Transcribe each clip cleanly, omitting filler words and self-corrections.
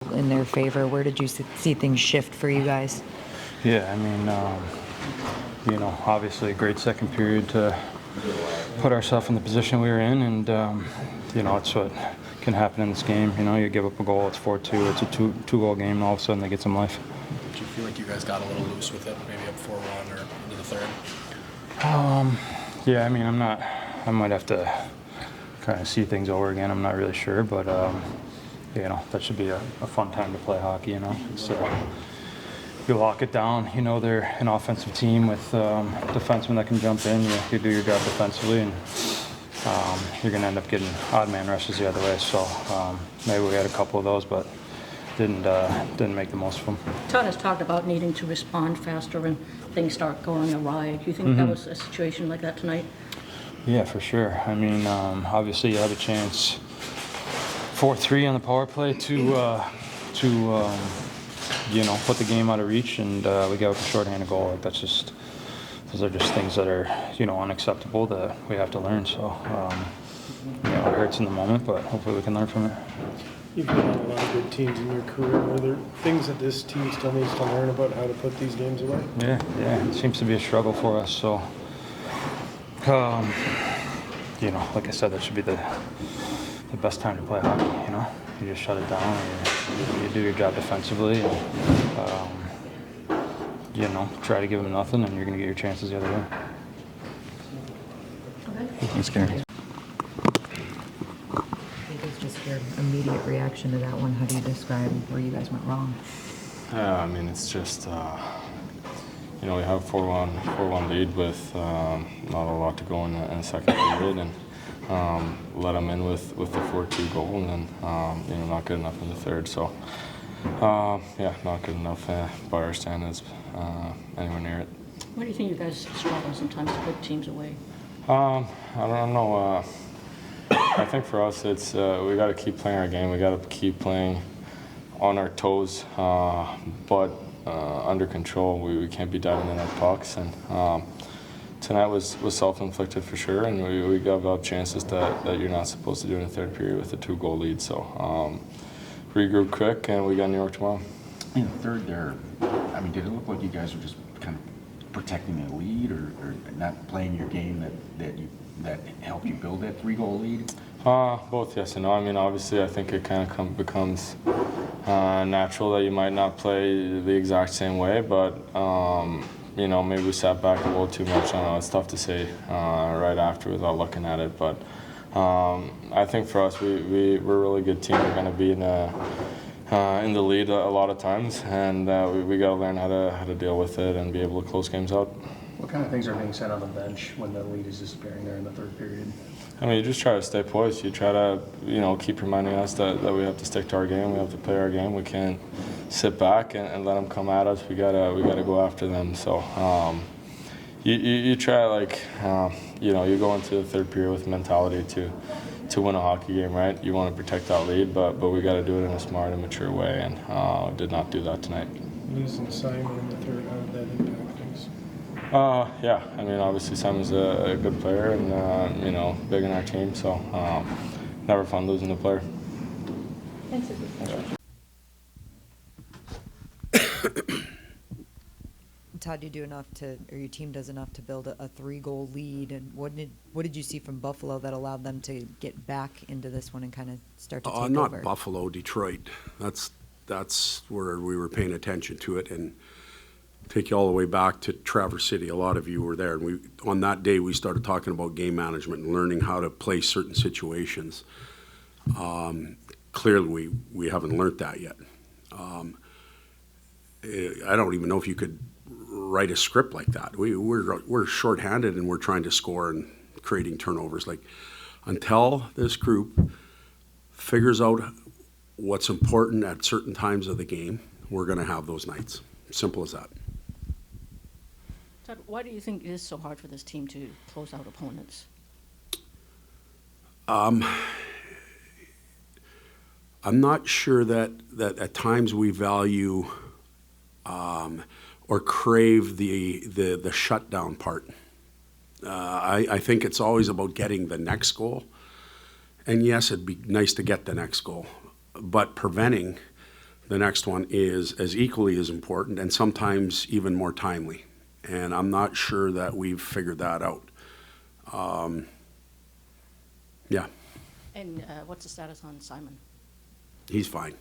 in their favor. Where did you see things shift for you guys? Yeah, I mean, obviously a great second period to put ourselves in the position we were in, and it's what can happen in this game. You give up a goal, it's 4-2, it's a two-goal game, and all of a sudden they get some life. Did you feel like you guys got a little loose with it, maybe up 4-1 or into the third? Yeah, I mean, I might have to kind of see things over again. I'm not really sure, but that should be a fun time to play hockey. It's you lock it down. They're an offensive team with defensemen that can jump in. You do your job defensively, and you're going to end up getting odd man rushes the other way. So maybe we had a couple of those, but didn't make the most of them. Todd has talked about needing to respond faster when things start going awry. Do you think that was a situation like that tonight? Yeah, for sure. I mean, obviously you have a chance 4-3 on the power play to put the game out of reach, and we gave up a shorthanded goal. Those are just things that are, unacceptable that we have to learn. So, it hurts in the moment, but hopefully we can learn from it. You've been on a lot of good teams in your career. Are there things that this team still needs to learn about how to put these games away? Yeah, it seems to be a struggle for us. So, like I said, that should be the best time to play hockey. You just shut it down, and you do your job defensively, and try to give them nothing, and you're going to get your chances the other way. Okay. Thanks, Karen. Just your immediate reaction to that one. How do you describe where you guys went wrong? I mean, it's just, we have 4-1 lead with not a lot to go in the second period, and let them in with the 4-2 goal, and then, not good enough in the third. So, not good enough by our standards, anywhere near it. Why do you think you guys struggle sometimes to put teams away? I don't know. I think for us, it's we got to keep playing our game. We got to keep playing on our toes, but under control. We can't be diving in our pucks, and tonight was self-inflicted for sure. And we gave up chances that you're not supposed to do in the third period with a 2-goal lead. So regroup quick, and we got New York tomorrow. In the third, there, I mean, did it look like you guys were just kind of protecting the lead, or not playing your game that helped you build that 3-goal lead? Both yes and no. I mean, obviously, I think it kind of becomes natural that you might not play the exact same way, but maybe we sat back a little too much. I know it's tough to say right after without looking at it, but I think for us, we're a really good team. We're going to be in the lead a lot of times, and we got to learn how to deal with it and be able to close games out. What kind of things are being said on the bench when the lead is disappearing there in the third period? I mean, you just try to stay poised. You try to, keep reminding us that we have to stick to our game. We have to play our game. We can't sit back and let them come at us. We gotta go after them. So, you try you go into the third period with mentality to win a hockey game, right? You want to protect that lead, but we got to do it in a smart and mature way, and did not do that tonight. Losing Simon in the third, how did that impact things? Yeah, I mean, obviously Simon's a good player and, big in our team, so never fun losing a player. Thanks. Todd, you do enough or your team does enough to build a 3-goal lead, and what did you see from Buffalo that allowed them to get back into this one and kind of start to take over? Not Buffalo, Detroit. That's where we were paying attention to it, and take you all the way back to Traverse City. A lot of you were there, and on that day we started talking about game management and learning how to play certain situations. Clearly, we haven't learned that yet. I don't even know if you could write a script like that. We're shorthanded and we're trying to score and creating turnovers. Until this group figures out what's important at certain times of the game, we're going to have those nights. Simple as that. Todd, why do you think it is so hard for this team to close out opponents? I'm not sure that at times we value or crave the shutdown part. I think it's always about getting the next goal. And yes, it'd be nice to get the next goal. But preventing the next one is as equally as important and sometimes even more timely. And I'm not sure that we've figured that out. Yeah, And what's the status on Simon? he's fine.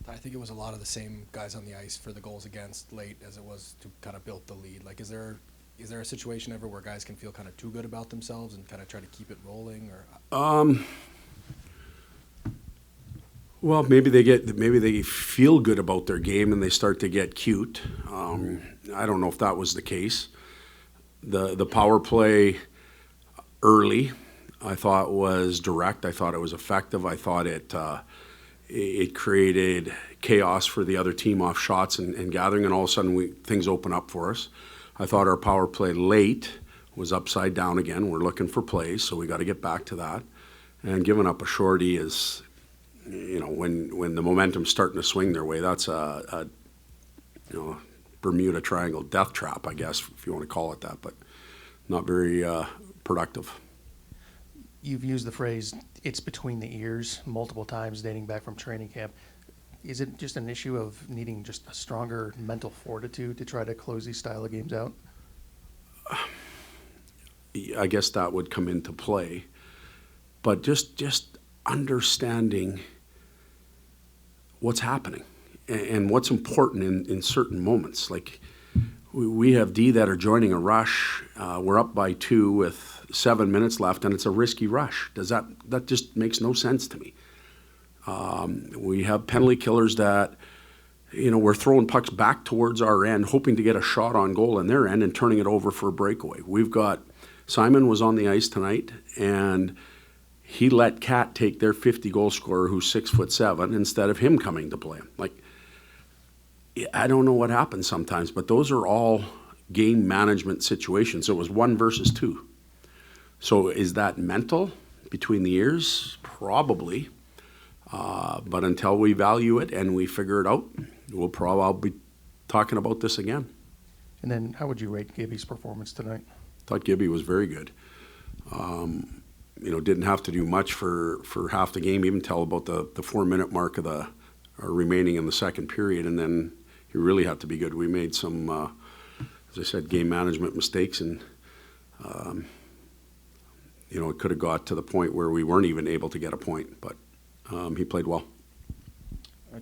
I think it was a lot of the same guys on the ice for the goals against late as it was to kind of build the lead. Like, is there a situation ever where guys can feel kind of too good about themselves and kind of try to keep it rolling? Or Well, maybe they feel good about their game and they start to get cute. I don't know if that was the case. The power play early, I thought was direct. I thought it was effective. I thought it created chaos for the other team off shots and gathering, and all of a sudden things open up for us. I thought our power play late was upside down again. We're looking for plays, so we got to get back to that. And giving up a shorty is, when the momentum's starting to swing their way, that's a Bermuda Triangle death trap, I guess, if you want to call it that, but not very productive. you've used the phrase, it's between the ears, multiple times dating back from training camp. Is it just an issue of needing just a stronger mental fortitude to try to close these style of games out? I guess that would come into play. But just understanding what's happening and what's important in certain moments. Like, we have D that are joining a rush. We're up by 2 with 7 minutes left, and it's a risky rush. That just makes no sense to me. We have penalty killers that, we're throwing pucks back towards our end, hoping to get a shot on goal in their end and turning it over for a breakaway. Simon was on the ice tonight, and he let Cat take their 50-goal scorer who's 6'7" instead of him coming to play him. Like, I don't know what happens sometimes, but those are all game management situations. It was 1 versus 2. So is that mental between the ears? Probably. But until we value it and we figure it out, I'll be talking about this again. And then how would you rate Gibby's performance tonight? Thought Gibby was very good. Didn't have to do much for half the game, even till about the 4-minute mark of the remaining in the second period, and then he really had to be good. We made some, as I said, game management mistakes, and it could have got to the point where we weren't even able to get a point, but he played well.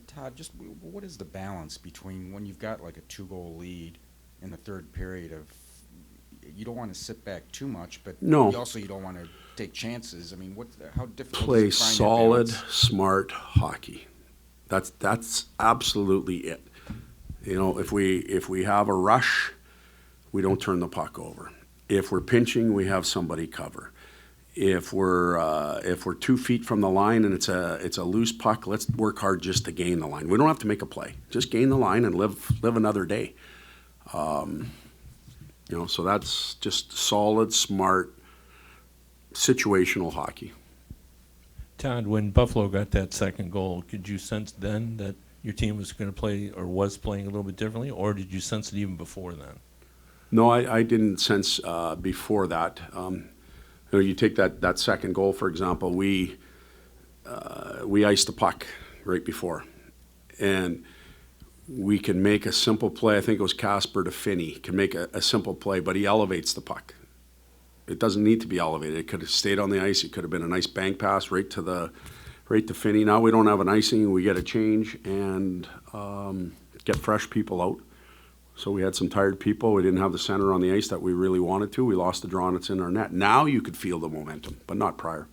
Todd, just what is the balance between when you've got like a 2-goal lead in the third period of, you don't want to sit back too much, but no, you don't want to take chances. I mean, how difficult play is it to find solid, that balance? smart hockey. That's absolutely it. If we have a rush, we don't turn the puck over. If we're pinching, we have somebody cover. If we're 2 feet from the line and it's a loose puck, let's work hard just to gain the line. We don't have to make a play. Just gain the line and live another day. So that's just solid, smart, situational hockey. Todd, when Buffalo got that second goal, could you sense then that your team was going to play or was playing a little bit differently, or did you sense it even before then? No, I didn't sense before that. You take that second goal, for example, we iced the puck right before. And we can make a simple play. I think it was Casper to Finney, can make a simple play, but he elevates the puck. It doesn't need to be elevated. It could have stayed on the ice. It could have been a nice bank pass right to Finney. Now we don't have an icing. We get a change and get fresh people out. So we had some tired people. We didn't have the center on the ice that we really wanted to. We lost the draw and it's in our net. Now you could feel the momentum, but not prior.